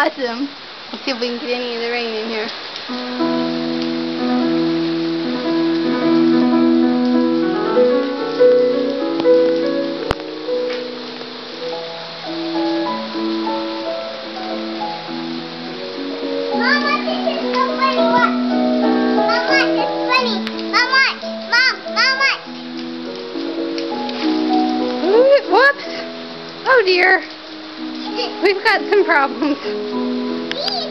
awesome. Let's see if we can get any of the rain in here. Mama, this is so funny. What? Mama, this is funny. Mama, Mama. Ooh, whoops. Oh dear. We've got some problems. See,